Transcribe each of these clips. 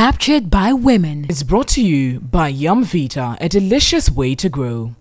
Captured by Women is brought to you by Yum Vita, a delicious way to grow.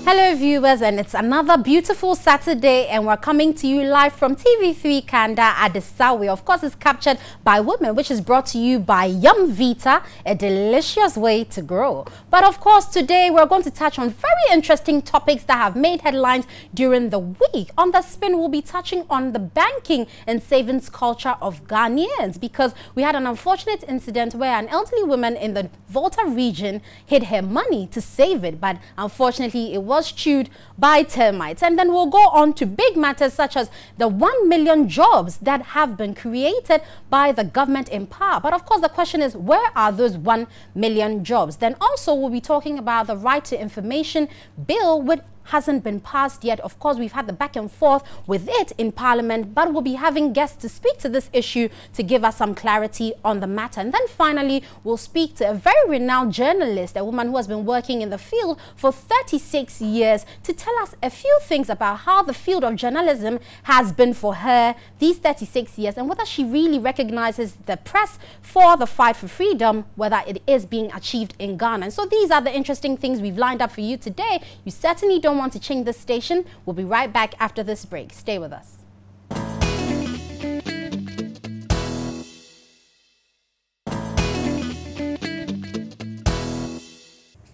Hello viewers, and it's another beautiful Saturday and we're coming to you live from TV3 Kanda at the Sawe. Of course, it's Captured by Women, which is brought to you by Yum Vita, a delicious way to grow. But of course, today we're going to touch on very interesting topics that have made headlines during the week. On The Spin, we'll be touching on the banking and savings culture of Ghanaians, because we had an unfortunate incident where an elderly woman in the Volta region hid her money to save it, but unfortunately it was chewed by termites. And then we'll go on to big matters such as the 1 million jobs that have been created by the government in power. But of course, the question is, where are those 1 million jobs? Then also we'll be talking about the Right to Information bill, which hasn't been passed yet. Of course, we've had the back and forth with it in Parliament, but we'll be having guests to speak to this issue to give us some clarity on the matter. And then finally, we'll speak to a very renowned journalist, a woman who has been working in the field for 36 years, to tell us a few things about how the field of journalism has been for her these 36 years and whether she really recognizes the press for the fight for freedom, whether it is being achieved in Ghana. And so these are the interesting things we've lined up for you today. You certainly don't want to change the station. We'll be right back after this break. Stay with us.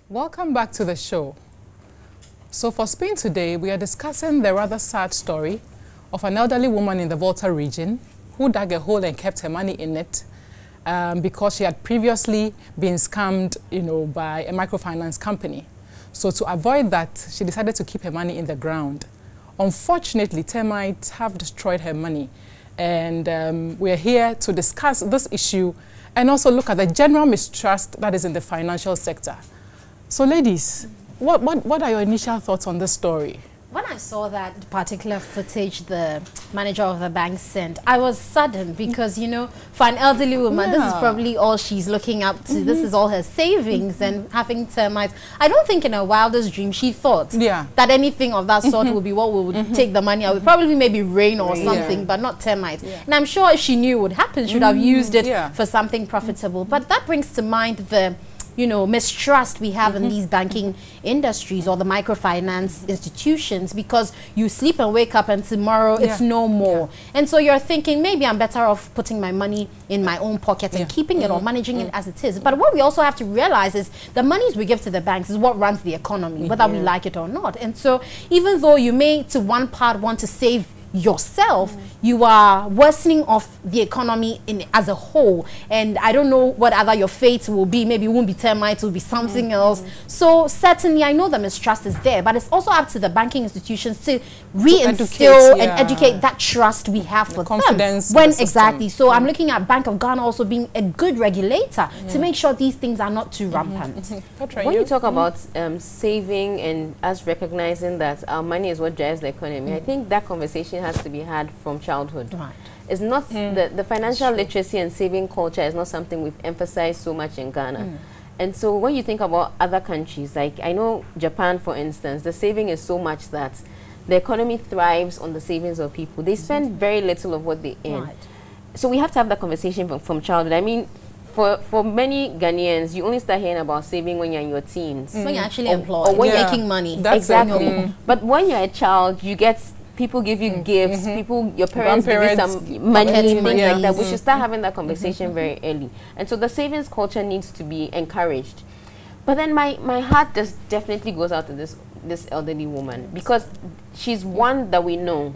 Welcome back to the show. So for Spain today, we are discussing the rather sad story of an elderly woman in the Volta region who dug a hole and kept her money in it because she had previously been scammed, by a microfinance company. So to avoid that, she decided to keep her money in the ground. Unfortunately, termites have destroyed her money. And we're here to discuss this issue and also look at the general mistrust that is in the financial sector. So ladies, what are your initial thoughts on this story? When I saw that particular footage the manager of the bank sent, I was saddened because, for an elderly woman, this is probably all she's looking up to. This is all her savings and having termites. I don't think in her wildest dream she thought that anything of that sort would be what would take the money out. Probably maybe rain or something, but not termites. And I'm sure if she knew it would happen, she would have used it for something profitable. But that brings to mind the mistrust we have in these banking industries or the microfinance institutions, because you sleep and wake up and tomorrow it's no more. And so you're thinking, maybe I'm better off putting my money in my own pocket and keeping it or managing it as it is. But what we also have to realize is the monies we give to the banks is what runs the economy, whether we like it or not. And so even though you may to one part want to save yourself, you are worsening off the economy as a whole. And I don't know what other your fate will be. Maybe it won't be termites, it will be something else. So certainly I know the mistrust is there, but it's also up to the banking institutions to reinstill and educate that trust we have for confidence them. Exactly. So I'm looking at Bank of Ghana also being a good regulator to make sure these things are not too rampant. When you talk about saving and us recognizing that our money is what drives the economy, I think that conversation has to be had from childhood. It's not the financial literacy and saving culture is not something we've emphasized so much in Ghana. And so when you think about other countries, like I know Japan, for instance, the saving is so much that the economy thrives on the savings of people. They spend very little of what they earn. So we have to have that conversation from childhood. I mean, for many Ghanaians, you only start hearing about saving when you're in your teens. When you're actually employed. Or when you're making money. Exactly. But when you're a child, you get people give you gifts, your parents give you some money, things like that. We should start having that conversation very early. And so the savings culture needs to be encouraged. But then my heart just definitely goes out to this elderly woman, because she's one that we know.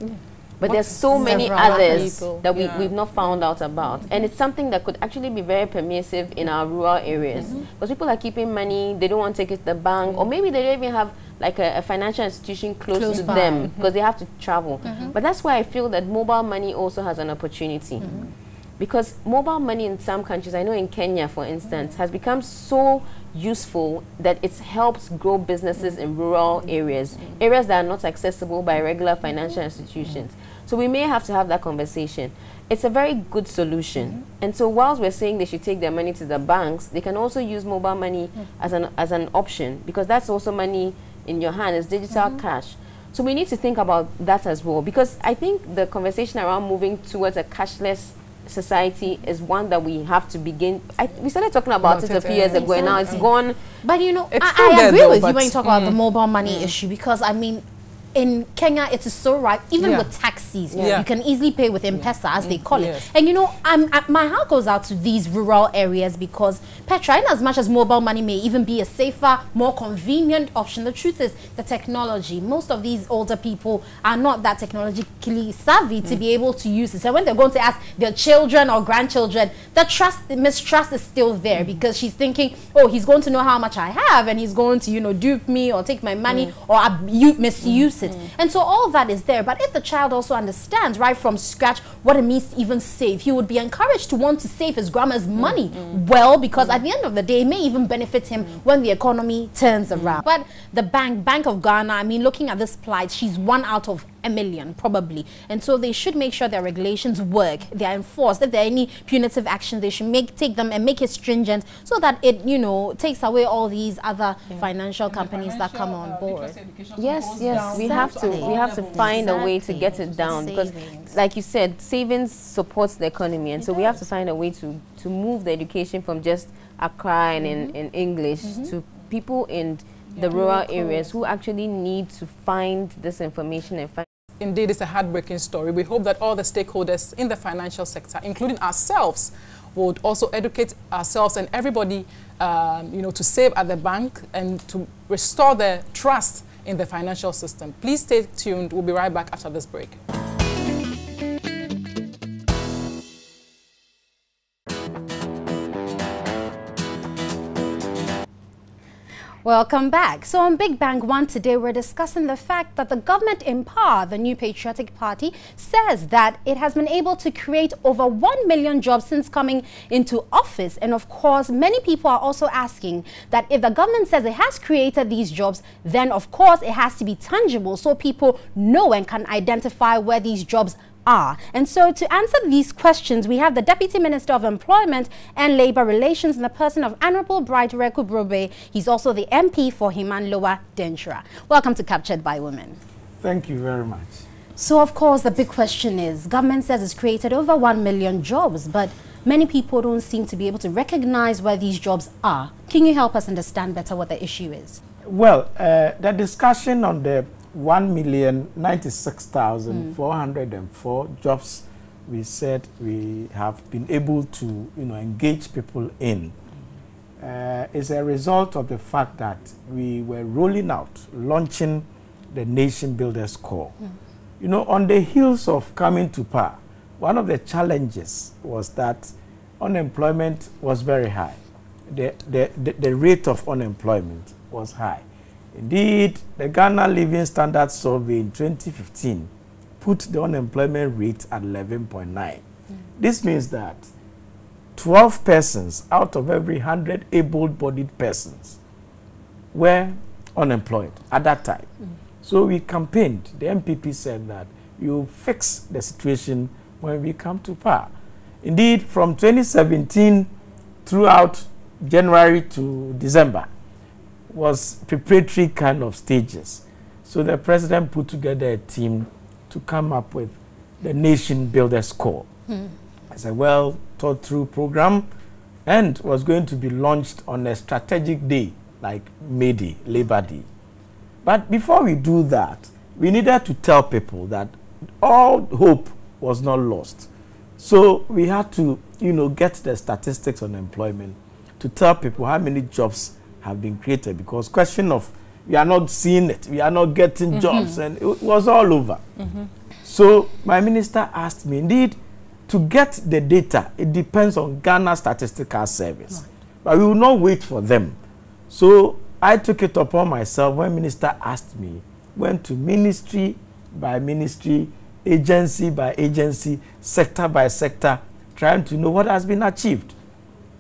But there's so many others that we've not found out about. And it's something that could actually be very permissive in our rural areas. Because people are keeping money, they don't want to take it to the bank, or maybe they don't even have like a financial institution close to them because they have to travel. But that's why I feel that mobile money also has an opportunity. Because mobile money in some countries, I know in Kenya, for instance, has become so useful that it helps grow businesses in rural areas, areas that are not accessible by regular financial institutions. So we may have to have that conversation. It's a very good solution. And so whilst we're saying they should take their money to the banks, they can also use mobile money as an option, because that's also money in your hand. It's digital cash. So we need to think about that as well, because I think the conversation around moving towards a cashless society is one that we have to begin. We started talking about it a few years ago, and now it's gone. But you know, I agree with you when you talk about the mobile money issue, because I mean, in Kenya, it is so right. Even with taxis, you can easily pay with M-Pesa, as they call it. And you know, my heart goes out to these rural areas, because Petra, in as much as mobile money may even be a safer, more convenient option, the truth is the technology. Most of these older people are not that technologically savvy to be able to use it. So when they're going to ask their children or grandchildren, the mistrust is still there, because she's thinking, oh, he's going to know how much I have, and he's going to, you know, dupe me or take my money or misuse it. And so all that is there. But if the child also understands right from scratch what it means to even save, he would be encouraged to want to save his grandma's money well, because at the end of the day, it may even benefit him when the economy turns around. But the Bank of Ghana, I mean, looking at this plight, she's 1 out of a million probably, and so they should make sure their regulations work, they are enforced. If there are any punitive actions, they should take them and make it stringent, so that it, you know, takes away all these other financial companies that come on board. Yes, we have to find a way to get it down, because like you said, savings supports the economy, and so we have to find a way to move the education from just Accra and in English to people in the rural areas who actually need to find this information and find. Indeed, it's a heartbreaking story. We hope that all the stakeholders in the financial sector, including ourselves, would also educate ourselves and everybody, you know, to save at the bank and to restore the trust in the financial system. Please stay tuned. We'll be right back after this break. Welcome back. So on Big Bang One today, we're discussing the fact that the government in power, the New Patriotic Party, says that it has been able to create over 1 million jobs since coming into office. And of course, many people are also asking that if the government says it has created these jobs, then of course it has to be tangible, so people know and can identify where these jobs are. And so to answer these questions, we have the Deputy Minister of Employment and Labour Relations in the person of Honourable Bright Reku Brobe. He's also the MP for Himan-Lower Denchura. Welcome to Captured by Women. Thank you very much. So of course the big question is, government says it's created over 1 million jobs, but many people don't seem to be able to recognize where these jobs are. Can you help us understand better what the issue is? Well, the discussion on the 1,096,404 jobs we said we have been able to, you know, engage people in is a result of the fact that we were launching the Nation Builders Corps. You know, on the heels of coming to power, one of the challenges was that unemployment was very high. The rate of unemployment was high. Indeed, the Ghana Living Standards Survey in 2015 put the unemployment rate at 11.9. This means that 12 persons out of every 100 able-bodied persons were unemployed at that time. So we campaigned. The MPP said that you fix the situation when we come to power. Indeed, from 2017 throughout January to December, was preparatory kind of stages. So the president put together a team to come up with the Nation Builders Corps. It's a well thought through program and was going to be launched on a strategic day like May Day, Labor Day. But before we do that, we needed to tell people that all hope was not lost. So we had to, you know, get the statistics on employment to tell people how many jobs have been created, because question of we are not seeing it, we are not getting jobs, and it was all over. So my minister asked me, indeed, to get the data, it depends on Ghana Statistical Service, but we will not wait for them. So I took it upon myself when minister asked me, went to ministry by ministry, agency by agency, sector by sector, trying to know what has been achieved.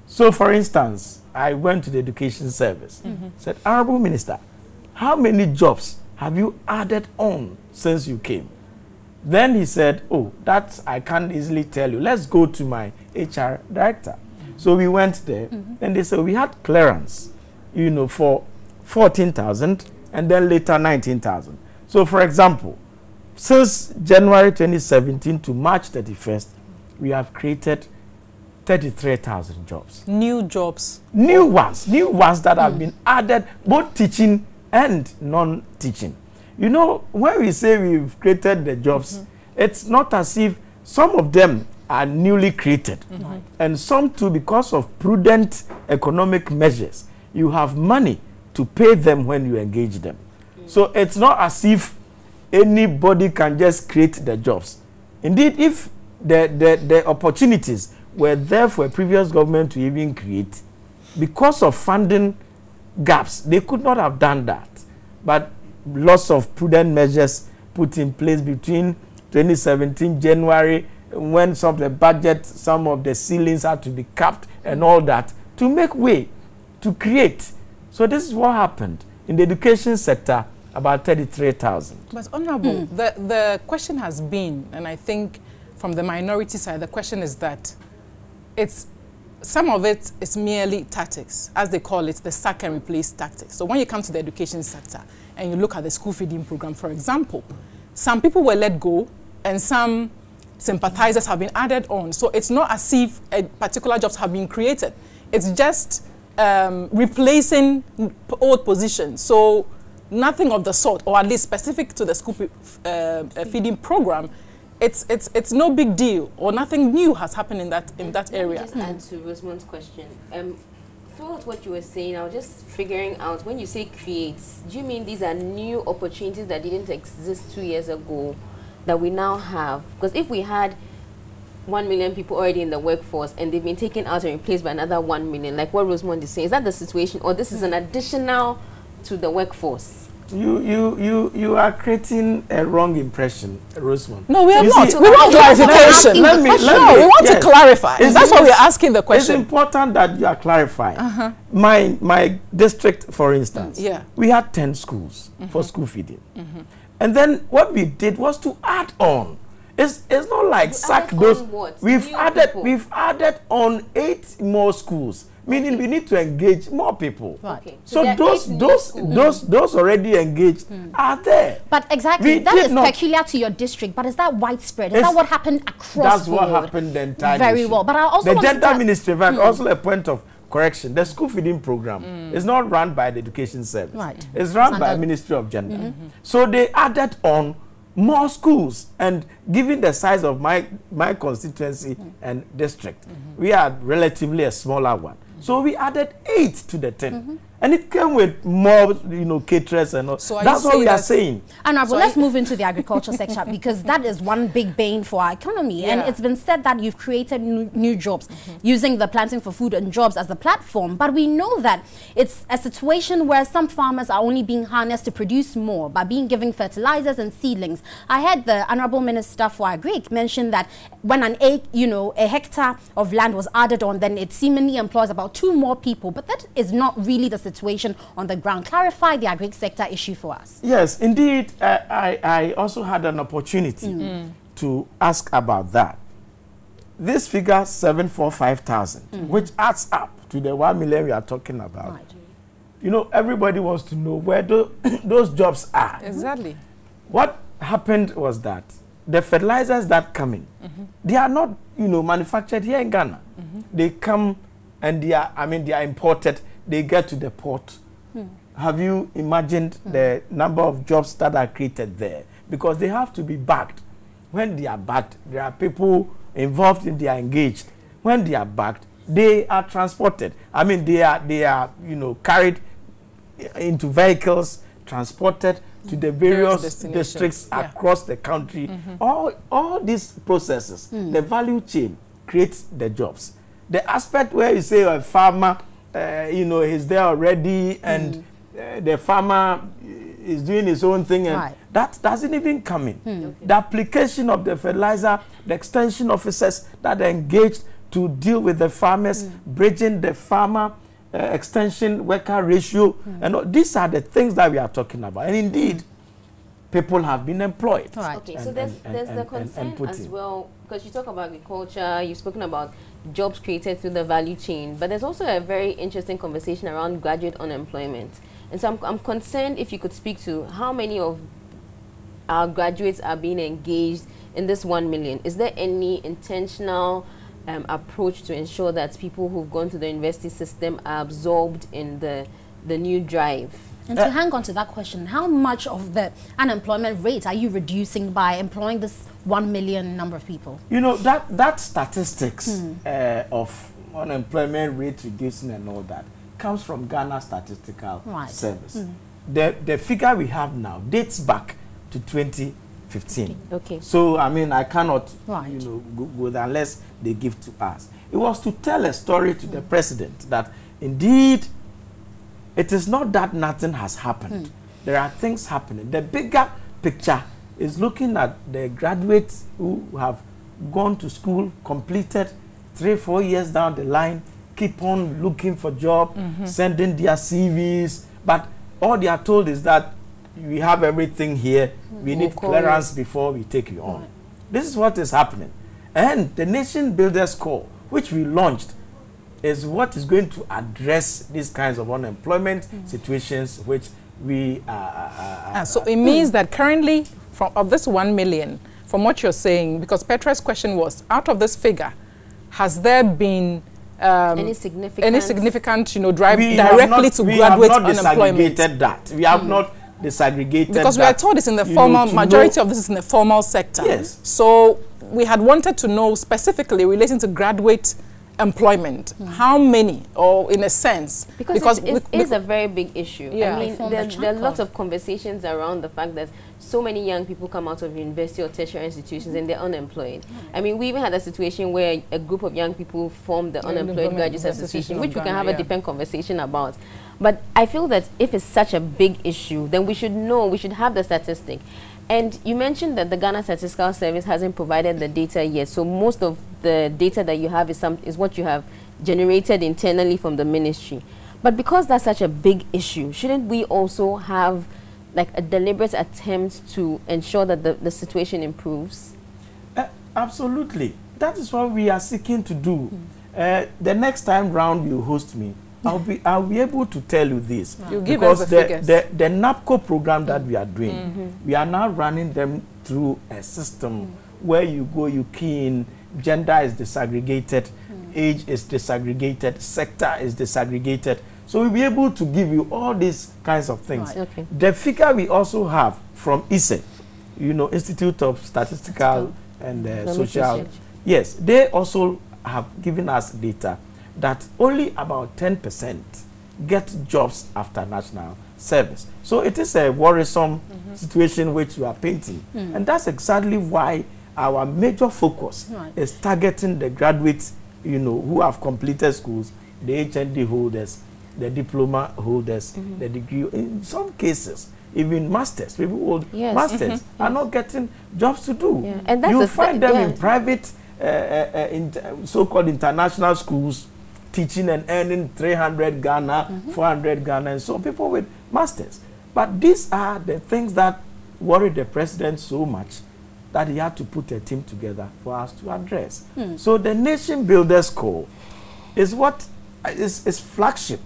So for instance, I went to the Education Service, said, Honorable Minister, how many jobs have you added on since you came? Then he said, oh, that I can't easily tell you. Let's go to my HR director. So we went there, and they said we had clearance, you know, for 14,000 and then later 19,000. So, for example, since January 2017 to March 31st, we have created 33,000 jobs. New jobs. New ones that have been added, both teaching and non-teaching. You know, when we say we've created the jobs, it's not as if some of them are newly created. And some too, because of prudent economic measures, you have money to pay them when you engage them. So it's not as if anybody can just create the jobs. Indeed, if the opportunities were there for a previous government to even create, because of funding gaps, they could not have done that. But lots of prudent measures put in place between 2017 January, when some of the budget, some of the ceilings had to be capped and all that, to make way to create. So this is what happened in the education sector, about 33,000. But Honorable, the question has been, and I think from the minority side, the question is that some of it is merely tactics, as they call it, the sack and replace tactics. So when you come to the education sector and you look at the school feeding program, for example, some people were let go and some sympathizers have been added on. So it's not as if particular jobs have been created. It's just replacing old positions. So nothing of the sort, or at least specific to the school feeding program, it's no big deal, or nothing new has happened in that area. Just add to Rosamond's question. Throughout what you were saying, I was just figuring out, when you say creates, do you mean these are new opportunities that didn't exist 2 years ago that we now have? Because if we had 1 million people already in the workforce and they've been taken out and replaced by another 1 million, like what Rosamond is saying, is that the situation, or this is an additional to the workforce? You are creating a wrong impression, Rosamond. No, we are not. We want clarification. We want to clarify. That's why we're asking the question. It's important that you are clarifying. My district, for instance, we had 10 schools for school feeding. And then what we did was to add on. It's not like sack those. We've added on 8 more schools. Meaning we need to engage more people. Right. Okay. So those already engaged are there. But exactly, that is peculiar to your district. But is that widespread? Is that what happened across That's what happened the entire Very nation. well. But I also the gender ministry, also a point of correction. The school feeding program is not run by the education service. Right. It's run by the Ministry of Gender. So they added on more schools, and given the size of my constituency and district, we are relatively a smaller one. So we added 8 to the 10. And it came with more, caterers and all. So that's what we are saying. Honorable, let's move into the agriculture sector, because that is one big bane for our economy. And it's been said that you've created new jobs using the Planting for Food and Jobs as the platform. But we know that it's a situation where some farmers are only being harnessed to produce more by being given fertilizers and seedlings. I heard the Honorable Minister for Agri mention that when a hectare of land was added on, then it seemingly employs about 2 more people. But that is not really the situation on the ground. Clarify the agri sector issue for us. Yes, indeed. I also had an opportunity to ask about that. This figure 745,000, which adds up to the 1 million we are talking about. Right. Everybody wants to know where those jobs are. Exactly. What happened was that the fertilizers that come in, they are not, manufactured here in Ghana. They come and they are imported. They get to the port. Have you imagined the number of jobs that are created there? Because they have to be bagged. When they are bagged, there are people involved they are engaged. When they are bagged, they are transported. They are carried into vehicles, transported to the various districts across the country. All these processes, the value chain creates the jobs. The aspect where you say a farmer, he's there already, and the farmer is doing his own thing, and that doesn't even come in. The application of the fertilizer, the extension officers that are engaged to deal with the farmers, bridging the farmer extension worker ratio, and these are the things that we are talking about. And indeed, people have been employed. Right. Okay, so there's the concern as well, because you talk about agriculture, you've spoken about jobs created through the value chain, but there's also a very interesting conversation around graduate unemployment. And so I'm concerned if you could speak to how many of our graduates are being engaged in this 1 million. Is there any intentional approach to ensure that people who've gone to the university system are absorbed in the new drive? And to hang on to that question, how much of the unemployment rate are you reducing by employing this 1 million number of people? You know, that statistics of unemployment rate reducing and all that comes from Ghana Statistical Service. The figure we have now dates back to 2015. Okay. So, I mean, I cannot, you know, go there unless they give to us. It was to tell a story to the president that indeed it is not that nothing has happened. There are things happening. The bigger picture is looking at the graduates who have gone to school, completed 3-4 years down the line, keep on looking for job, sending their CVs, but all they are told is that we have everything here, we need clearance before we take you on. This is what is happening. And the Nation Builders Corps, which we launched, is what is going to address these kinds of unemployment situations which we so it means that currently, of this 1 million, from what you're saying, because Petra's question was, out of this figure, has there been any significant, you know, drive directly to graduate unemployment? We have not disaggregated that. We have not disaggregated because we are told it's in the formal, majority of this is in the formal sector. Yes. So we had wanted to know specifically relating to graduate employment, how many, or in a sense, because it is a very big issue. Yeah. I mean, there are lots of conversations around the fact that so many young people come out of university or tertiary institutions and they're unemployed. I mean, we even had a situation where a group of young people formed the Unemployed Graduates Association, which we can have a different conversation about. But I feel that if it's such a big issue, then we should know, we should have the statistic. And you mentioned that the Ghana Statistical Service hasn't provided the data yet. So most of the data that you have is what you have generated internally from the ministry. But because that's such a big issue, shouldn't we also have like a deliberate attempt to ensure that the situation improves? Absolutely. That is what we are seeking to do. The next time round you host me, I'll be able to tell you this. You give us the figures. The NAPCO program that we are doing, we are now running them through a system where you go, you key in, gender is disaggregated, age is disaggregated, sector is disaggregated. So we'll be able to give you all these kinds of things. Right, okay. The figure we also have from ISE, you know, Institute of Statistical and Social. Yes, they also have given us data that only about 10% get jobs after national service. So it is a worrisome situation which we are painting. And that's exactly why our major focus is targeting the graduates, you know, who have completed schools, the HND holders, the diploma holders, the degree, in some cases, even masters, people who hold masters are not getting jobs to do. Yeah. And that's you find them in private, so-called international schools, teaching and earning 300 Ghana, 400 Ghana, and so people with masters. But these are the things that worry the president so much that he had to put a team together for us to address. So the Nation Builders Corps is what is flagship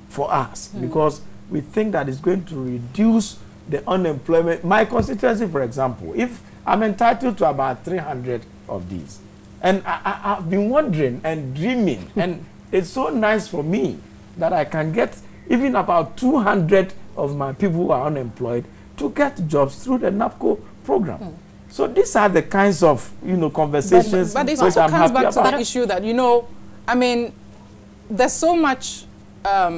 for us because we think that it's going to reduce the unemployment. My constituency, for example, if I'm entitled to about 300 of these, and I've been wondering and dreaming, and it's so nice for me that I can get even about 200 of my people who are unemployed to get jobs through the NAPCO program. So these are the kinds of, you know, conversations. But it also comes back to the issue that, you know, I mean, there's so much, I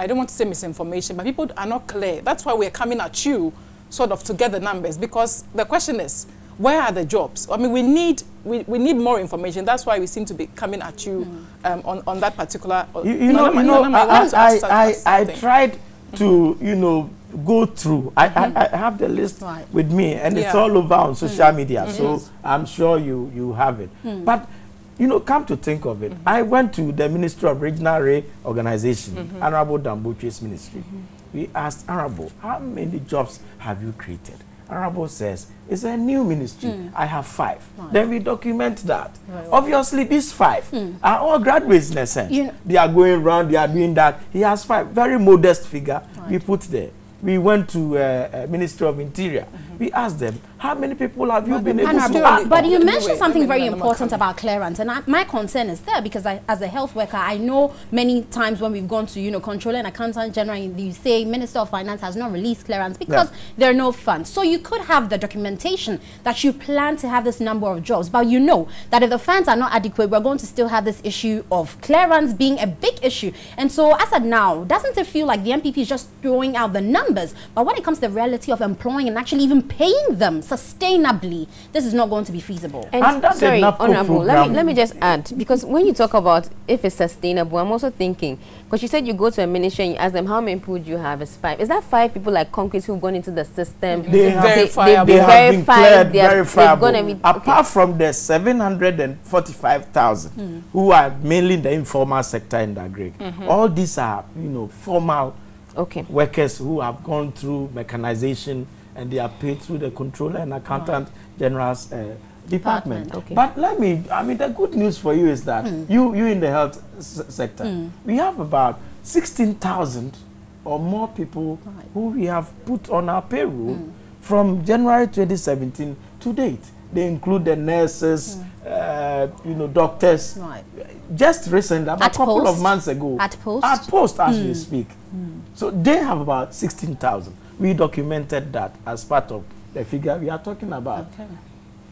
don't want to say misinformation, but people are not clear. That's why we're coming at you sort of to get the numbers, because the question is, where are the jobs? I mean, we need more information. That's why we seem to be coming at you on that particular. I tried to, you know, go through. I have the list with me, and it's all over on social media. So I'm sure you have it. But you know, come to think of it, I went to the Ministry of Regional Rail Organization, Honorable Damboche's ministry. We asked, Honorable, how many jobs have you created? Honorable says, it's a new ministry. I have 5. Then we document that. Obviously, these 5 are all graduates in a sense. They are going around, they are doing that. He has 5. Very modest figure we put there. We went to Ministry of Interior. We asked them, how many people have you been able to add? But you mentioned something very important about clearance, and my concern is there because as a health worker, I know many times when we've gone to, Controller and Accountant General, you say Minister of Finance has not released clearance because there are no funds. So you could have the documentation that you plan to have this number of jobs, but you know that if the funds are not adequate, we're going to still have this issue of clearance being a big issue. And so as of now, doesn't it feel like the MPP is just throwing out the numbers, but when it comes to the reality of employing and actually even paying them sustainably, this is not going to be feasible. And sorry, Honorable, let me just add, because when you talk about if it's sustainable, I'm also thinking, because you said you go to a ministry and you ask them how many people do you have. It's 5. Is that 5 people like concrete who've gone into the system? They have been verifiable. Apart from the 745,000 who are mainly in the informal sector in the Greek. All these are, formal workers who have gone through mechanization and they are paid through the Controller and Accountant General's department. But the good news for you is that you in the health sector, we have about 16,000 or more people who we have put on our payroll from January 2017 to date. They include the nurses, doctors. Just recently, about a couple of months ago, at post as we speak. So they have about 16,000. We documented that as part of the figure we are talking about.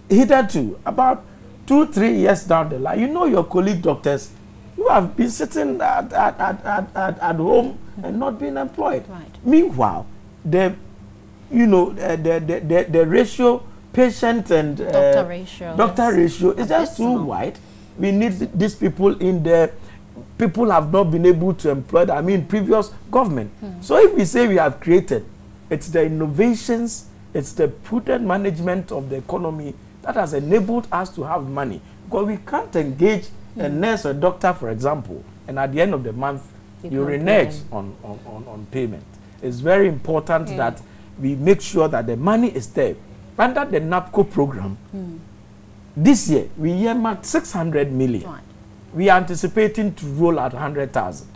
Hitherto, about 2-3 years down the line, your colleague doctors who have been sitting at home and not being employed. Meanwhile, the ratio, patient and doctor ratio is just too wide. We need these people in there. People have not been able to employ, previous government. So if we say we have created, it's the innovations, it's the prudent management of the economy that has enabled us to have money. Because we can't engage a nurse or a doctor, for example, and at the end of the month, you renege on payment. It's very important that we make sure that the money is there. Under the NAPCO program, this year, we earmarked 600 million. We are anticipating to roll out 100,000.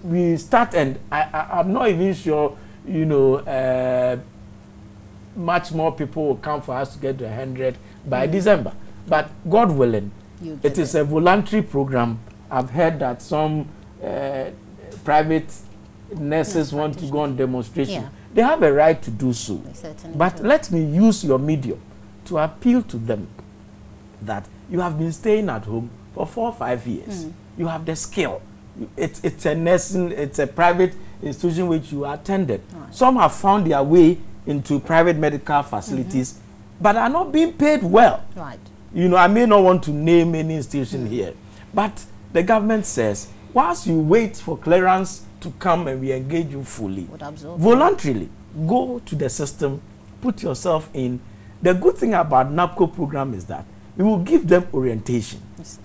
We start, and I'm not even sure, much more people will come for us to get to 100 by December. But God willing, it is a voluntary program. I've heard that some private nurses want to go on demonstration. They have a right to do so. But let me use your medium to appeal to them that you have been staying at home for 4 or 5 years. You have the skill. It's a nursing, it's a private institution which you attended. Some have found their way into private medical facilities, but are not being paid well. I may not want to name any institution here, but the government says, whilst you wait for clearance to come and we engage you fully, voluntarily, go to the system, put yourself in. The good thing about NAPCO program is that we will give them orientation.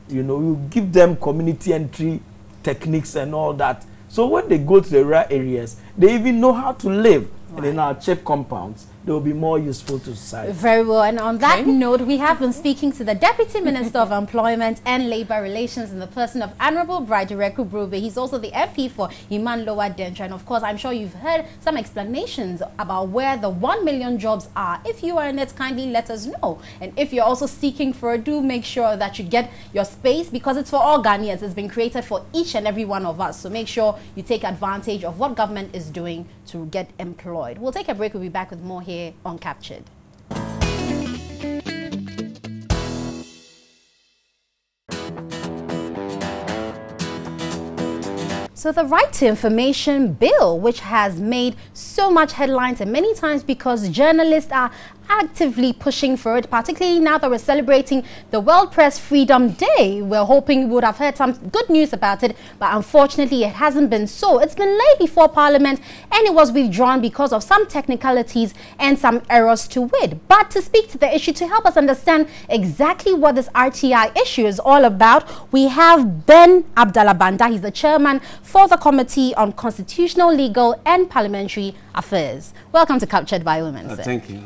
We will give them community entry techniques and all that. So when they go to the rural areas, they even know how to live. And in our CHIP compounds, they will be more useful to society. Very well. And on that note, we have been speaking to the Deputy Minister of Employment and Labour Relations in the person of Honorable Brajireku Brube. He's also the MP for Iman Lower Dentra. And of course, I'm sure you've heard some explanations about where the 1 million jobs are. If you are in it, kindly let us know. And if you're also seeking for it, do make sure that you get your space, because it's for all Ghanaians. It's been created for each and every one of us. So make sure you take advantage of what government is doing to get employed. We'll take a break. We'll be back with more here on Captured. So the Right to Information Bill, which has made so much headlines, and many times because journalists are actively pushing for it, particularly now that we're celebrating the World Press Freedom Day. We're hoping we would have heard some good news about it, but unfortunately it hasn't been so. It's been laid before Parliament and it was withdrawn because of some technicalities and some errors to it. But to speak to the issue, to help us understand exactly what this RTI issue is all about, we have Ben Abdallah Banda. He's the chairman for the Committee on Constitutional, Legal and Parliamentary Affairs. Welcome to Captured by Women, sir. Thank you.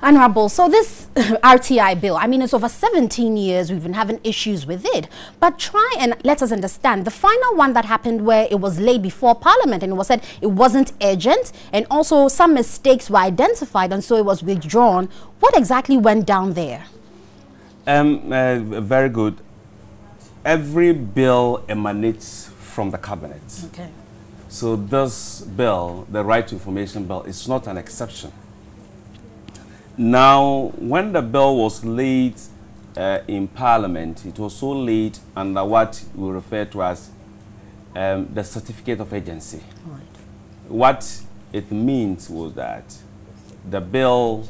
Honorable, so this RTI bill, I mean, it's over 17 years we've been having issues with it. But try and let us understand, the final one that happened where it was laid before Parliament and it was said it wasn't urgent and also some mistakes were identified and so it was withdrawn. What exactly went down there? Very good. Every bill emanates from the cabinet. Okay. So this bill, the Right to Information Bill, is not an exception. Now, when the bill was laid in Parliament, it was so laid under what we refer to as the certificate of agency. Right. What it means was that the bill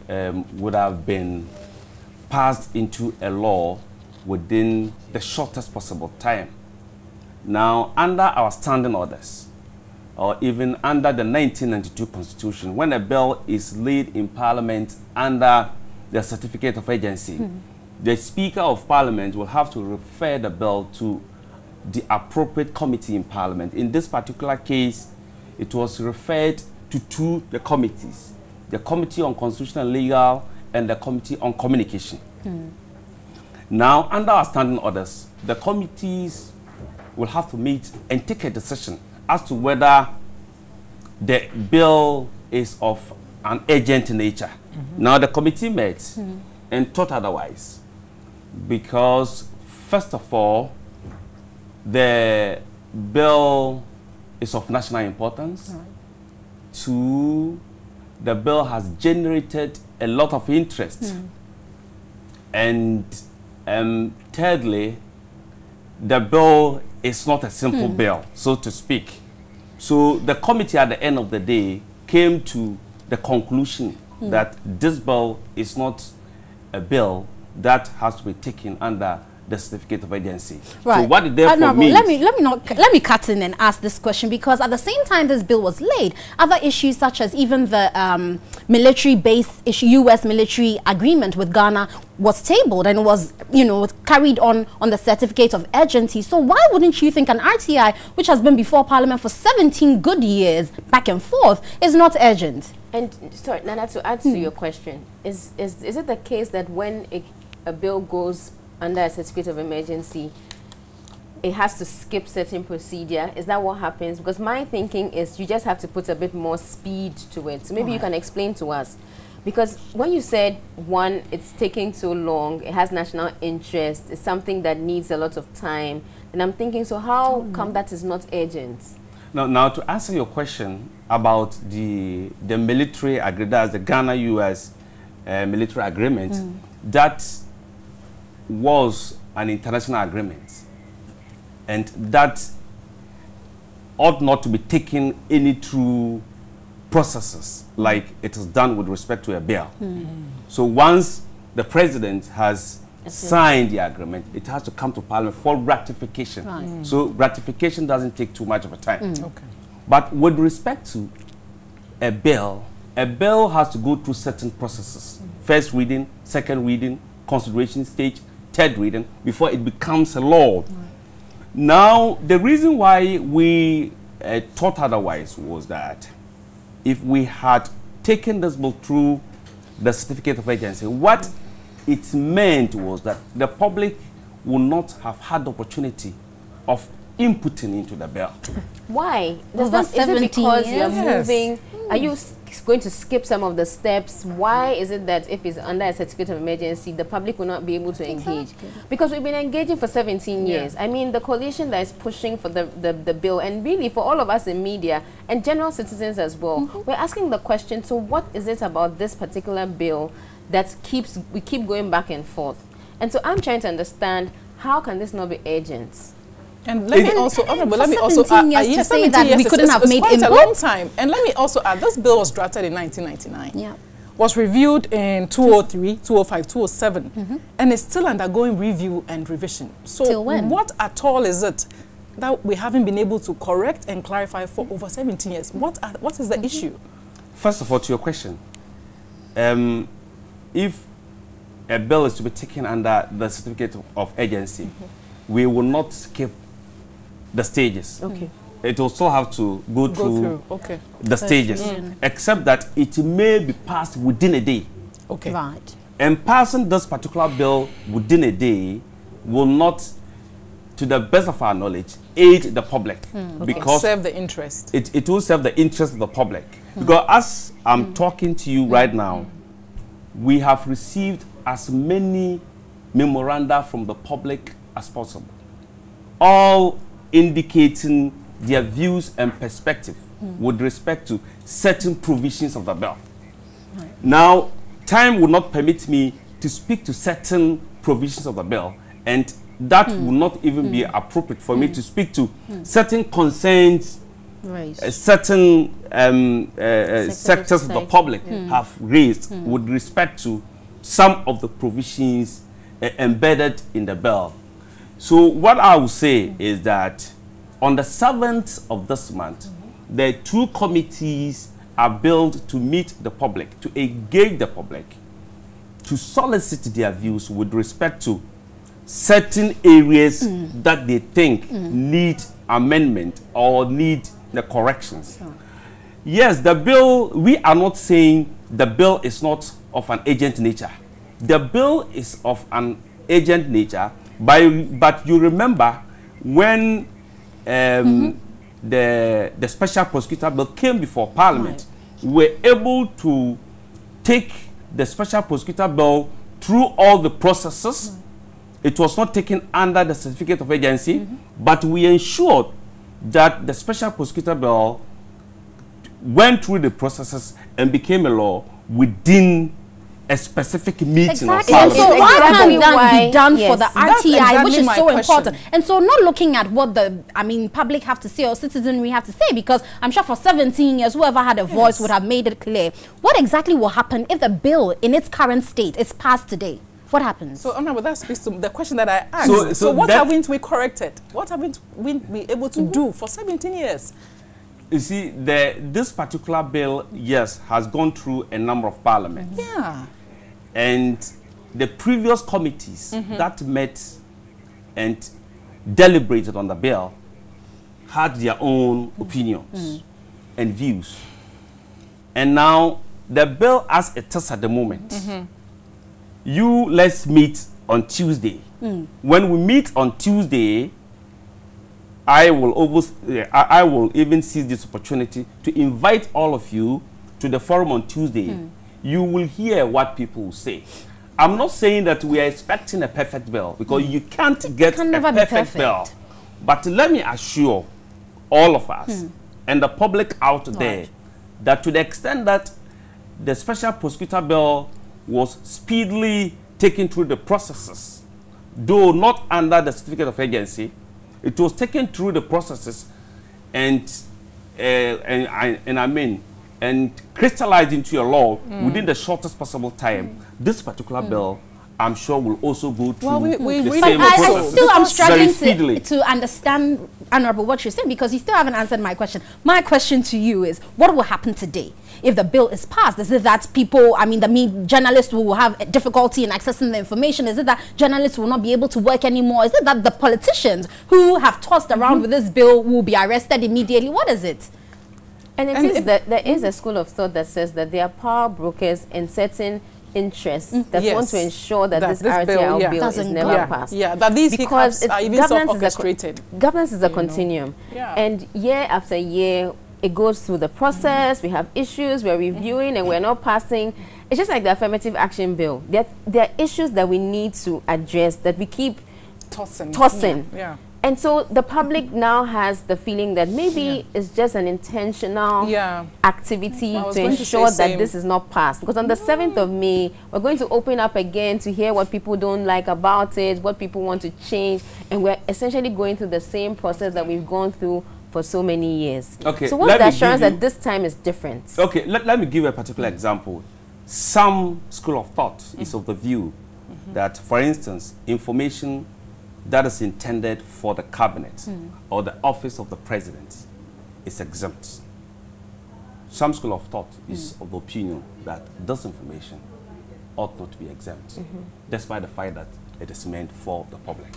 would have been passed into a law within the shortest possible time. Now, under our standing orders, or even under the 1992 Constitution, when a bill is laid in Parliament under the certificate of agency, the Speaker of Parliament will have to refer the bill to the appropriate committee in Parliament. In this particular case, it was referred to two committees, the Committee on Constitutional and Legal and the Committee on Communication. Now, under our standing orders, the committees will have to meet and take a decision as to whether the bill is of an urgent nature. Now, the committee met and thought otherwise because, first of all, the bill is of national importance. Two, the bill has generated a lot of interest. And thirdly, the bill is not a simple bill, so to speak. So the committee at the end of the day came to the conclusion that this bill is not a bill that has to be taken under the certificate of agency. Right. So what it therefore means... Let me cut in and ask this question, because at the same time this bill was laid, other issues such as even the military-based issue, U.S. military agreement with Ghana was tabled and was, you know, carried on the certificate of urgency. So why wouldn't you think an RTI, which has been before Parliament for 17 good years, back and forth, is not urgent? And sorry, Nana, to add to your question, is it the case that when a bill goes under a certificate of emergency, it has to skip certain procedure? Is that what happens? Because my thinking is you just have to put a bit more speed to it. So maybe you can explain to us. Because when you said, one, it's taking so long, it has national interest, it's something that needs a lot of time, and I'm thinking, so how come that is not urgent? Now, to answer your question about the military agreement, that's the Ghana-US military agreement, that was an international agreement, and that ought not to be taken any through processes like it is done with respect to a bill. So once the president has signed the agreement, it has to come to Parliament for ratification. So ratification doesn't take too much of a time. But with respect to a bill has to go through certain processes. First reading, second reading, consideration stage, third reading, before it becomes a law. Now, the reason why we thought otherwise was that if we had taken this bill through the certificate of agency, what it meant was that the public would not have had the opportunity of inputting into the bill. Why? Is it because you're moving? Are you going to skip some of the steps? Why is it that if it's under a certificate of emergency, the public will not be able to engage? Because we've been engaging for 17 years. I mean, the coalition that is pushing for the bill, and really for all of us in media and general citizens as well, we're asking the question, so what is it about this particular bill that we keep going back and forth? And so I'm trying to understand, how can this not be urgent? And let me also add, yes, say that we couldn't have made quite a long time. And let me also add, this bill was drafted in 1999. Was reviewed in 2003, 2005, 2007, and is still undergoing review and revision. So what at all is it that we haven't been able to correct and clarify for over 17 years? What is the issue? First of all, to your question, if a bill is to be taken under the certificate of agency, we will not skip the stages. it will still have to go through the stages, except that it may be passed within a day. Okay. Right. And passing this particular bill within a day will not, to the best of our knowledge, aid the public. Because serve the interest. It will serve the interest of the public. Because as I'm talking to you right now, we have received as many memoranda from the public as possible, all indicating their views and perspective with respect to certain provisions of the bill. Now, time will not permit me to speak to certain provisions of the bill, and that will not even be appropriate for me to speak to certain concerns certain sectors of the public have raised with respect to some of the provisions embedded in the bill. So what I will say is that on the 7th of this month, the 2 committees are built to meet the public, to engage the public, to solicit their views with respect to certain areas that they think need amendment or need the corrections. Yes, the bill, we are not saying the bill is not of an urgent nature. The bill is of an urgent nature, but you remember when the special prosecutor bill came before Parliament, we were able to take the special prosecutor bill through all the processes. It was not taken under the certificate of agency, but we ensured that the special prosecutor bill went through the processes and became a law within a specific meeting of Parliament. So why can't that be done for the RTI, which is so important? And so not looking at what the, public have to say or citizenry have to say, because I'm sure for 17 years, whoever had a voice would have made it clear. What exactly will happen if the bill in its current state is passed today? What happens? So, Honorable, that speaks to the question that I asked. So what haven't we corrected? What haven't we been able to do for 17 years? You see, this particular bill, yes, has gone through a number of parliaments. Yeah. And the previous committees that met and deliberated on the bill had their own opinions and views. And now, the bill as it is at the moment, let's meet on Tuesday. When we meet on Tuesday, I will even seize this opportunity to invite all of you to the forum on Tuesday. You will hear what people will say. I'm not saying that we are expecting a perfect bill, because you can't get a perfect bill. But let me assure all of us and the public out there that to the extent that the special prosecutor bill was speedily taken through the processes, though not under the certificate of agency, it was taken through the processes and crystallized into a law within the shortest possible time. This particular bill, I'm sure, will also go through the same process. I'm struggling to understand, Honorable, what you're saying, because you still haven't answered my question. My question to you is, what will happen today if the bill is passed? Is it that people, the journalists will have difficulty in accessing the information? Is it that journalists will not be able to work anymore? Is it that the politicians who have tossed around with this bill will be arrested immediately? What is it? And there is a school of thought that says that there are power brokers in certain interests that want to ensure that this RTI bill is never passed. Yeah, that these hiccups are even self-orchestrated. Governance is a continuum. And year after year, it goes through the process. We have issues, we're reviewing, and we're not passing. It's just like the affirmative action bill. There are issues that we need to address that we keep tossing. And so the public now has the feeling that maybe it's just an intentional activity to ensure that this is not passed. Because on the 7th of May, we're going to open up again to hear what people don't like about it, what people want to change, and we're essentially going through the same process that we've gone through for so many years. Okay, so what's the assurance that this time is different? Okay, let me give you a particular example. Some school of thought is of the view that, for instance, information that is intended for the cabinet or the office of the president is exempt. Some school of thought is of the opinion that this information ought not to be exempt, despite the fact that it it is meant for the public.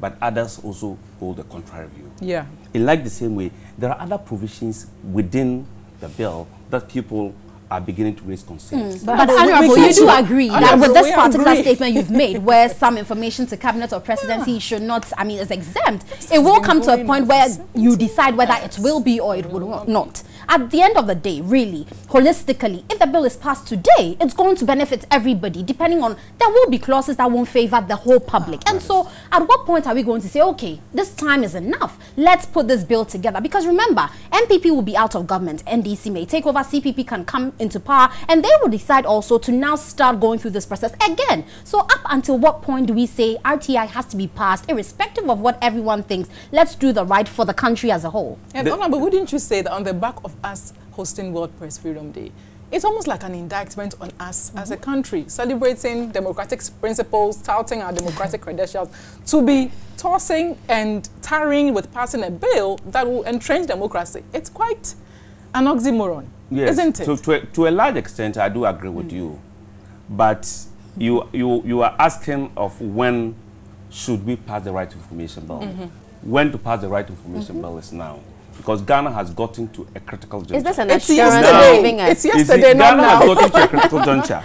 But others also hold the contrary view. Yeah. In like the same way, there are other provisions within the bill that people are beginning to raise concerns. But Honorable, you do agree that with this particular statement you've made, where some information to cabinet or presidency should not, I mean, is exempt, it will come to a point where you decide whether it will be or it will not. At the end of the day, really, holistically, if the bill is passed today, it's going to benefit everybody, depending on, there will be clauses that won't favor the whole public. And so, at what point are we going to say, okay, this time is enough, let's put this bill together? Because remember, MPP will be out of government, NDC may take over, CPP can come into power, and they will decide also to now start going through this process again. So up until what point do we say RTI has to be passed, irrespective of what everyone thinks? Let's do the right for the country as a whole. And but wouldn't you say that on the back of us hosting World Press Freedom Day, it's almost like an indictment on us as a country, celebrating democratic principles, touting our democratic credentials, to be tossing and tarrying with passing a bill that will entrench democracy? It's quite an oxymoron. Yes, isn't it? So to a large extent, I do agree with you. But you are asking of when should we pass the right information bill? When to pass the right information bill is now. Because Ghana has gotten to a critical juncture. Is this an assurance giving us? It's yesterday, not Ghana now. has gotten to a critical juncture.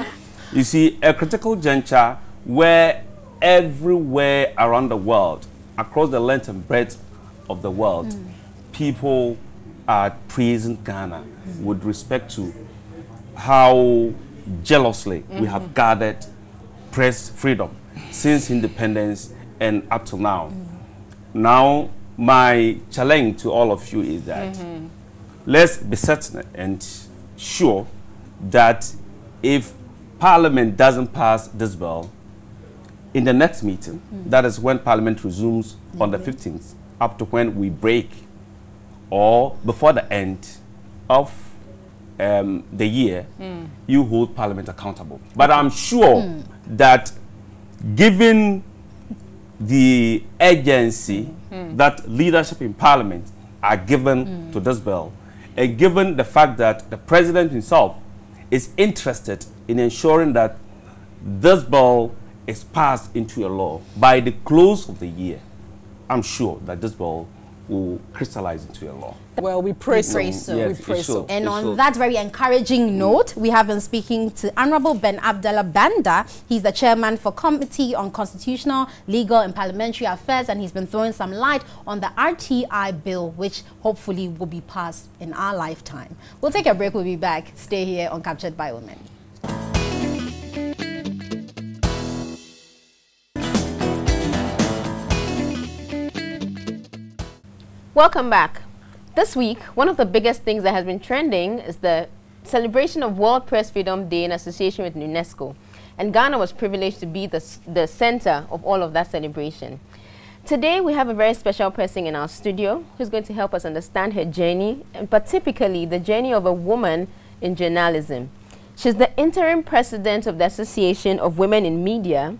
You see, a critical juncture where everywhere around the world, across the length and breadth of the world, people are praising Ghana with respect to how jealously we have guarded press freedom since independence and up to now. Now, my challenge to all of you is that let's be certain and sure that if Parliament doesn't pass this bill in the next meeting, that is when Parliament resumes on the 15th, up to when we break, or before the end of the year, you hold Parliament accountable. But I'm sure that given the agency that leadership in Parliament are given to this bill, and given the fact that the President himself is interested in ensuring that this bill is passed into a law by the close of the year, I'm sure that this bill will crystallize into a law. Well, we pray so. Yes, We pray so. And on that very encouraging note, we have been speaking to Honorable Ben Abdallah Banda. He's the chairman for Committee on Constitutional, Legal and Parliamentary Affairs, and he's been throwing some light on the RTI bill, which hopefully will be passed in our lifetime. We'll take a break. We'll be back. Stay here on Captured by Women. Welcome back. This week, one of the biggest things that has been trending is the celebration of World Press Freedom Day in association with UNESCO. And Ghana was privileged to be the center of all of that celebration. Today, we have a very special person in our studio who's going to help us understand her journey, and particularly the journey of a woman in journalism. She's the interim president of the Association of Women in Media,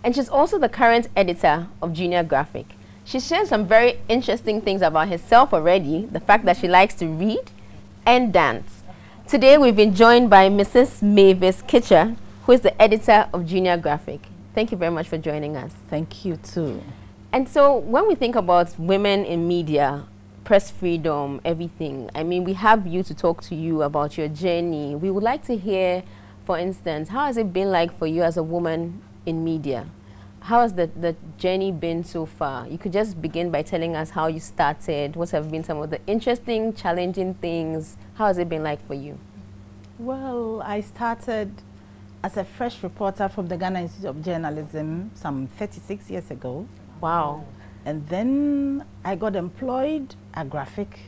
and she's also the current editor of Junior Graphic. She shared some very interesting things about herself already, the fact that she likes to read and dance. Today, we've been joined by Mrs. Mavis Kitcher, who is the editor of Junior Graphic. Thank you very much for joining us. Thank you, too. And so, when we think about women in media, press freedom, everything, I mean, we have you to talk to you about your journey. We would like to hear, for instance, how has it been like for you as a woman in media? How has the journey been so far? You could just begin by telling us how you started, what have been some of the interesting, challenging things. How has it been like for you? Well, I started as a fresh reporter from the Ghana Institute of Journalism some 36 years ago. Wow. And then I got employed at Graphic.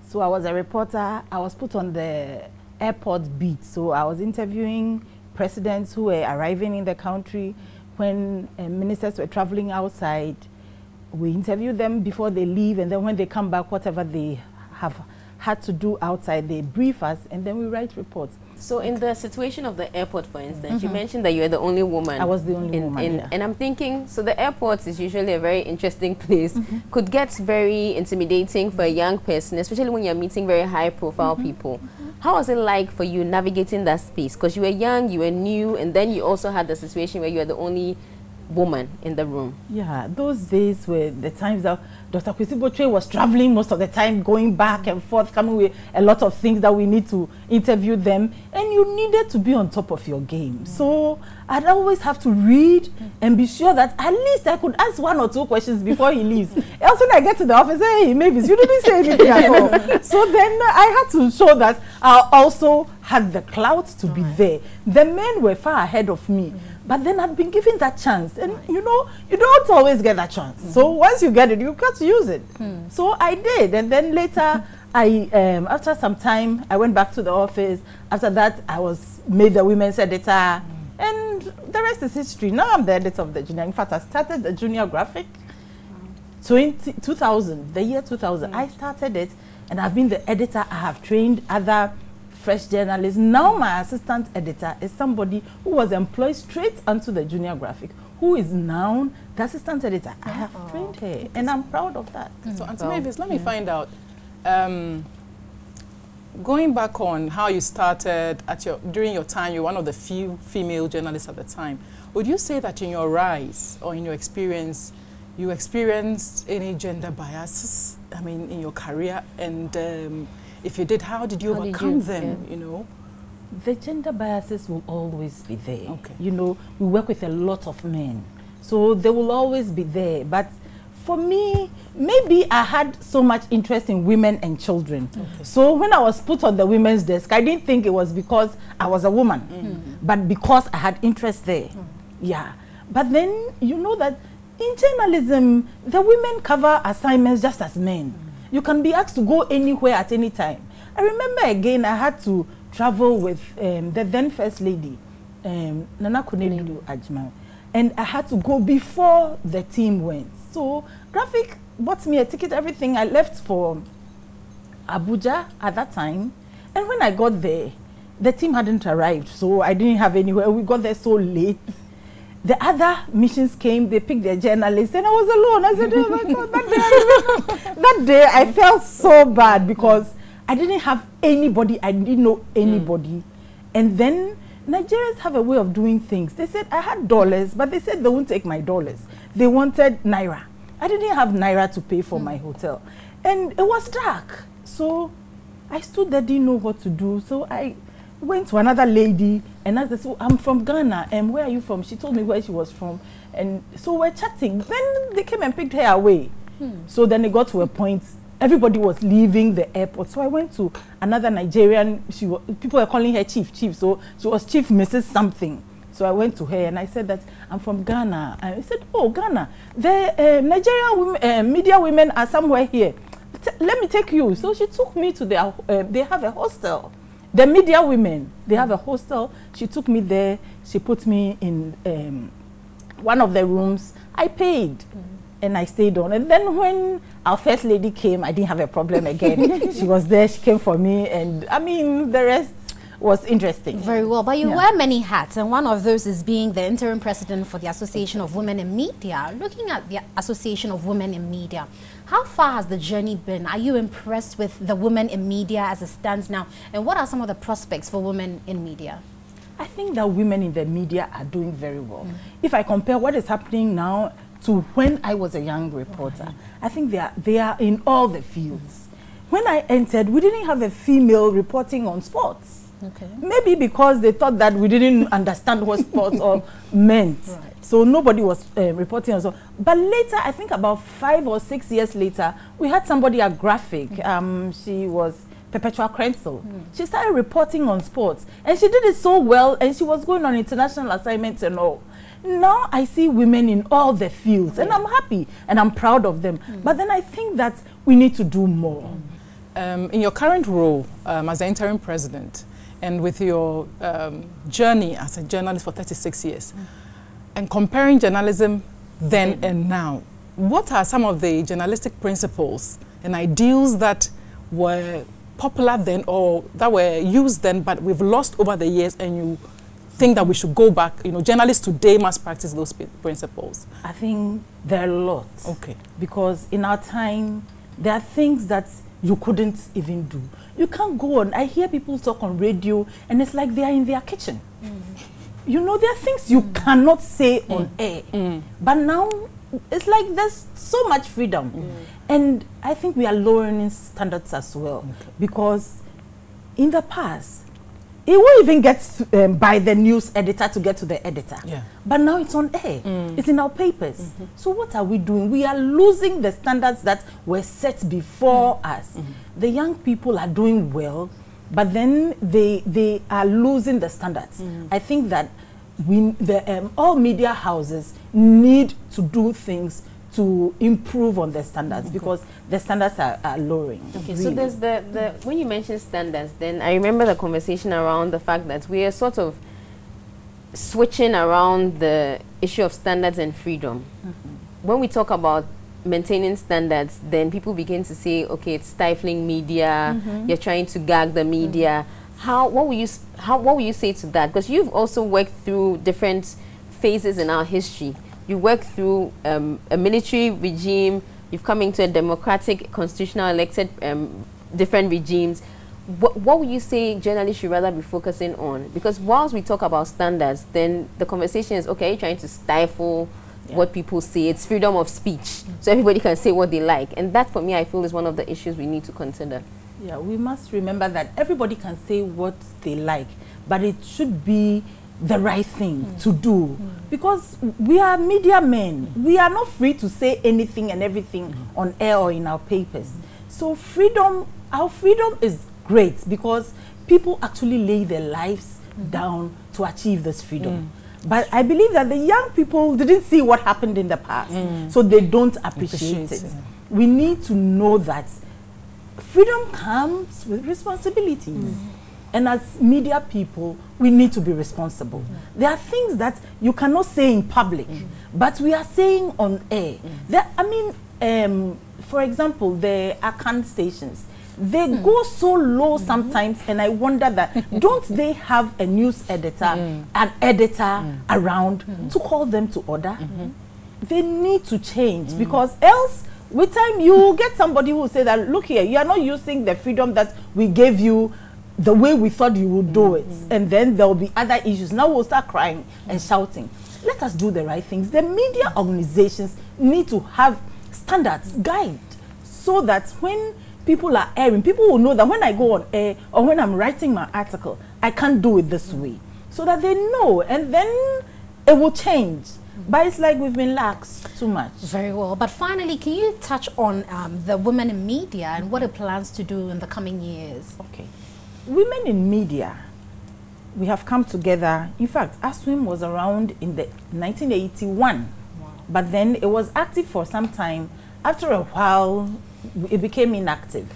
So I was a reporter. I was put on the airport beat. So I was interviewing presidents who were arriving in the country. When ministers were traveling outside, we interview them before they leave, and then when they come back, whatever they have had to do outside, they brief us, and then we write reports. So in the situation of the airport, for instance, you mentioned that you were the only woman. I was the only woman, yeah. And I'm thinking, so the airport is usually a very interesting place, could get very intimidating for a young person, especially when you're meeting very high-profile people. How was it like for you navigating that space? Because you were young, you were new, and then you also had the situation where you were the only woman in the room. Yeah, those days were the times that Dr. Kwesi Botwe was traveling most of the time, going back and forth, coming with a lot of things that we need to interview them, and you needed to be on top of your game. So I'd always have to read and be sure that at least I could ask 1 or 2 questions before he leaves. Else when I get to the office, hey, Mavis, you didn't say anything at all. So then I had to show that I also had the clout to be there. The men were far ahead of me. But then I'd been given that chance. And, you know, you don't always get that chance. So once you get it, you got to use it. So I did. And then later, after some time, I went back to the office. After that, I was made the women's editor. And the rest is history. Now I'm the editor of the junior. In fact, I started the junior graphic. 2000, the year 2000. I started it. And I've been the editor. I have trained other fresh journalists. Now my assistant editor is somebody who was employed straight onto the junior graphic, who is now the assistant editor. I have trained her, and I'm proud of that. So, Auntie Mavis, let me find out, going back on how you started during your time, you're one of the few female journalists at the time. Would you say that in your rise or in your experience, you experienced any gender biases, I mean, in your career? And if you did, how did you overcome them, you know? The gender biases will always be there. Okay. You know, we work with a lot of men, so they will always be there. But for me, maybe I had so much interest in women and children. Okay. So when I was put on the women's desk, I didn't think it was because I was a woman, but because I had interest there. Yeah. But then, you know that in journalism, the women cover assignments just as men. You can be asked to go anywhere at any time. I remember again, I had to travel with the then First Lady, Nana Konelu Ajman, and I had to go before the team went. So Graphic bought me a ticket, everything. I left for Abuja at that time, and when I got there, the team hadn't arrived, so I didn't have anywhere. We got there so late. The other missions came, they picked their journalists, and I was alone. I said, oh my God, that day I felt so bad because I didn't have anybody, I didn't know anybody. And then Nigerians have a way of doing things. They said, I had dollars, but they said they won't take my dollars. They wanted Naira. I didn't have Naira to pay for my hotel. And it was dark. So I stood there, didn't know what to do. So I went to another lady and asked her, so I'm from Ghana, and where are you from? She told me where she was from, and so we're chatting. Then they came and picked her away. So then it got to a point, everybody was leaving the airport. So I went to another Nigerian, people were calling her Chief, so she was Chief Mrs. something. So I went to her and I said that I'm from Ghana. And I said, oh, Ghana, the Nigerian media women are somewhere here. Let me take you. So she took me to their, they have a hostel. The media women, they have a hostel. She took me there. She put me in one of the rooms. I paid and I stayed on. And then when our First Lady came, I didn't have a problem again. She was there. She came for me. And I mean, the rest was interesting. Very well. But you wear many hats. And one of those is being the interim president for the Association of Women in Media. Looking at the Association of Women in Media, how far has the journey been? Are you impressed with the women in media as it stands now? And what are some of the prospects for women in media? I think that women in the media are doing very well. If I compare what is happening now to when I was a young reporter, I think they are in all the fields. When I entered, we didn't have a female reporting on sports. Okay. Maybe because they thought that we didn't understand what sports or meant. Right. So nobody was reporting on. But later, I think about 5 or 6 years later, we had somebody at Graphic. She was Perpetua Krenzel. She started reporting on sports. And she did it so well. And she was going on international assignments and all. Now I see women in all the fields. And I'm happy. And I'm proud of them. But then I think that we need to do more. In your current role as the interim president, and with your journey as a journalist for 36 years, and comparing journalism then and now, what are some of the journalistic principles and ideals that were popular then or that were used then but we've lost over the years and you think that we should go back, you know, journalists today must practice those principles? I think there are lots. Okay. Because in our time, there are things that you couldn't even do. You can't go on. I hear people talk on radio and it's like they are in their kitchen. you know, there are things you cannot say on air. But now, it's like there's so much freedom. And I think we are lowering standards as well. Because in the past, it won't even get by the news editor to get to the editor. But now it's on air. It's in our papers. So what are we doing? We are losing the standards that were set before us. The young people are doing well, but then they are losing the standards. I think that all media houses need to do things to improve on the standards because the standards are lowering. Okay, really. so there's when you mention standards, then I remember the conversation around the fact that we are sort of switching around the issue of standards and freedom. When we talk about maintaining standards, then people begin to say, okay, it's stifling media, you're trying to gag the media. What will you say to that? Because you've also worked through different phases in our history. You worked through a military regime, you've come into a democratic, constitutional elected different regimes. What would you say journalists should rather be focusing on? Because whilst we talk about standards, then the conversation is, okay, are you trying to stifle what people say? It's freedom of speech, so everybody can say what they like. And that, for me, I feel is one of the issues we need to consider. Yeah, we must remember that everybody can say what they like, but it should be the right thing to do. Because we are media men. We are not free to say anything and everything on air or in our papers. So freedom, our freedom is great because people actually lay their lives down to achieve this freedom. But I believe that the young people didn't see what happened in the past, so they don't appreciate it. We need to know that freedom comes with responsibilities. And as media people, we need to be responsible. There are things that you cannot say in public, but we are saying on air. For example, the Akan stations, they go so low sometimes, and I wonder that don't they have a news editor, an editor around to call them to order? They need to change because else, with time, you will get somebody who will say that, look here, you are not using the freedom that we gave you the way we thought you would do it. And then there will be other issues. Now we'll start crying and shouting. Let us do the right things. The media organizations need to have standards, guide, so that when people are airing, people will know that when I go on air or when I'm writing my article, I can't do it this way. So that they know, and then it will change. But it's like we've been lax too much. Very well. But finally, can you touch on the women in media and what it plans to do in the coming years? Okay. Women in media, we have come together. In fact, ASWIM was around in the 1981. But then it was active for some time. After a while, it became inactive.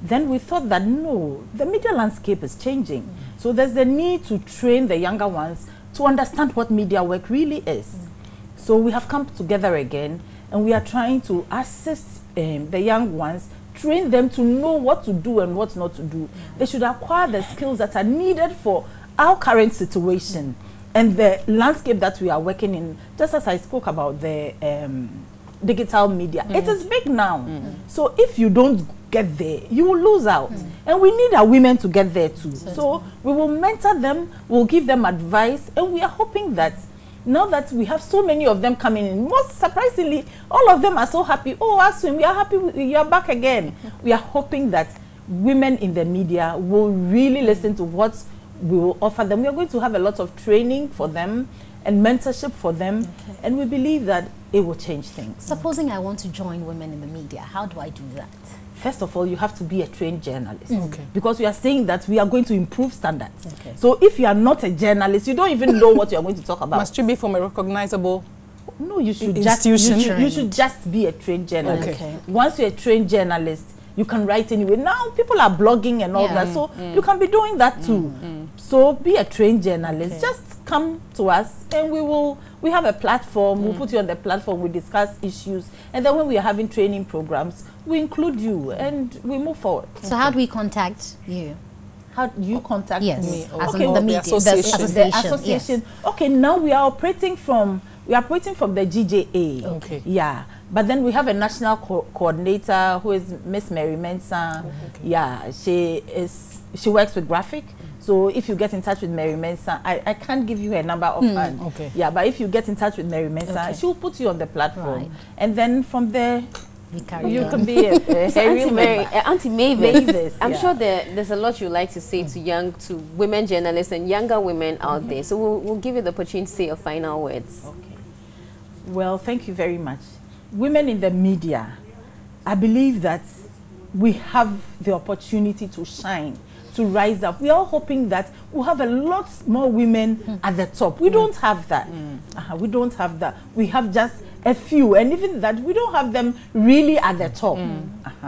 Then we thought that no, the media landscape is changing. So there's the need to train the younger ones to understand what media work really is. So we have come together again, and we are trying to assist the young ones, train them to know what to do and what not to do. They should acquire the skills that are needed for our current situation and the landscape that we are working in. Just as I spoke about the digital media, it is big now. So if you don't get there, you will lose out. And we need our women to get there too. So we will mentor them, we'll give them advice, and we are hoping that now that we have so many of them coming in, most surprisingly, all of them are so happy. Oh, ASWIM, we are happy you are back again. We are hoping that women in the media will really listen to what we will offer them. We are going to have a lot of training for them and mentorship for them, and we believe that it will change things. Supposing I want to join women in the media, how do I do that? First of all, you have to be a trained journalist. Because we are saying that we are going to improve standards. So if you are not a journalist, you don't even know what you are going to talk about. Must you be from a recognizable No, you should institution? you should just be a trained journalist. Once you're a trained journalist, you can write anyway. Now people are blogging and all that, so you can be doing that too. So be a trained journalist. Just come to us, and we have a platform. We'll put you on the platform. We discuss issues, and then when we are having training programs, we include you and we move forward. So how do we contact you? How do you contact Yes, me? as in the media, The association. Okay, now we are operating from the GJA. Okay. Yeah. But then we have a national coordinator who is Miss Mary Mensah. Yeah, she works with graphic. So if you get in touch with Mary Mensah, I can't give you her number offhand. Okay. Yeah, but if you get in touch with Mary Mensah, she will put you on the platform. Right. And then from there, you on. can be a Auntie Mary, Auntie Mavis, I'm yeah. sure there's a lot you'd like to say to women journalists and younger women out there. So we'll give you the opportunity to say your final words. Okay. Well, thank you very much. Women in the media, I believe that we have the opportunity to shine, to rise up. We are hoping that we'll have a lot more women at the top. We don't have that. We don't have that. We have just a few, and even that, we don't have them really at the top.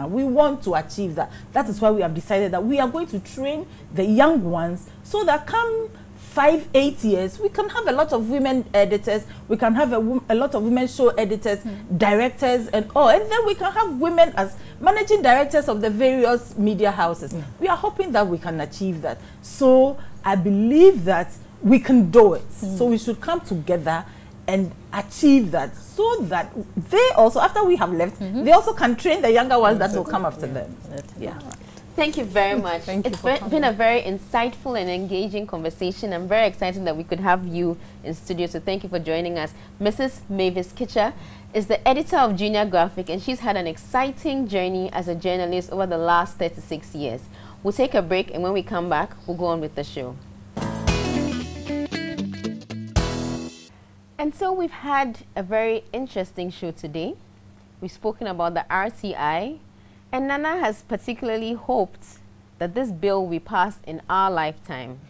We want to achieve that. That is why we have decided that we are going to train the young ones so that come 5-8 years, we can have a lot of women editors, we can have a lot of women show editors, directors, and then we can have women as managing directors of the various media houses. We are hoping that we can achieve that. So I believe that we can do it. So we should come together and achieve that, so that they also, after we have left, they also can train the younger ones that will come after them. Yeah. Thank you very much. It's been a very insightful and engaging conversation. I'm very excited that we could have you in studio, so thank you for joining us. Mrs. Mavis Kitcher is the editor of Junior Graphic, and she's had an exciting journey as a journalist over the last 36 years. We'll take a break, and when we come back, we'll go on with the show. And so we've had a very interesting show today. We've spoken about the RTI, and Nana has particularly hoped that this bill will be passed in our lifetime.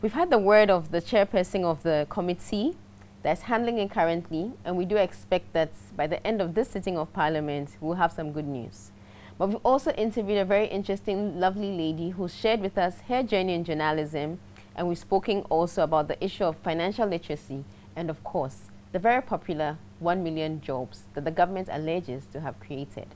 We've had the word of the chairperson of the committee that's handling it currently, and we do expect that by the end of this sitting of Parliament, we'll have some good news. But we've also interviewed a very interesting, lovely lady who shared with us her journey in journalism, and we've spoken also about the issue of financial literacy and, of course, the very popular 1 million jobs that the government alleges to have created.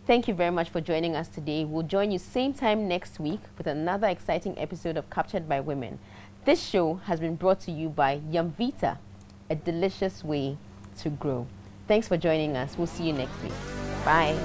Thank you very much for joining us today. We'll join you same time next week with another exciting episode of Captured by Women. This show has been brought to you by Yumvita, a delicious way to grow. Thanks for joining us. We'll see you next week. Bye.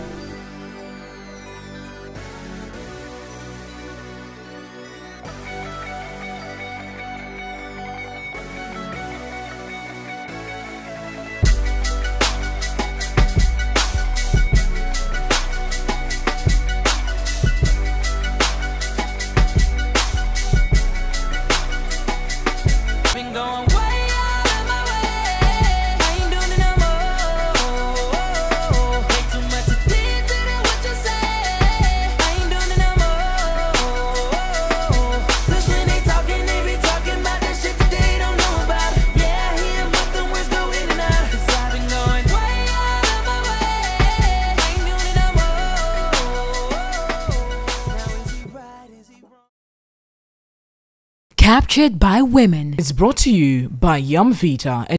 Captured by Women is brought to you by Yumvita.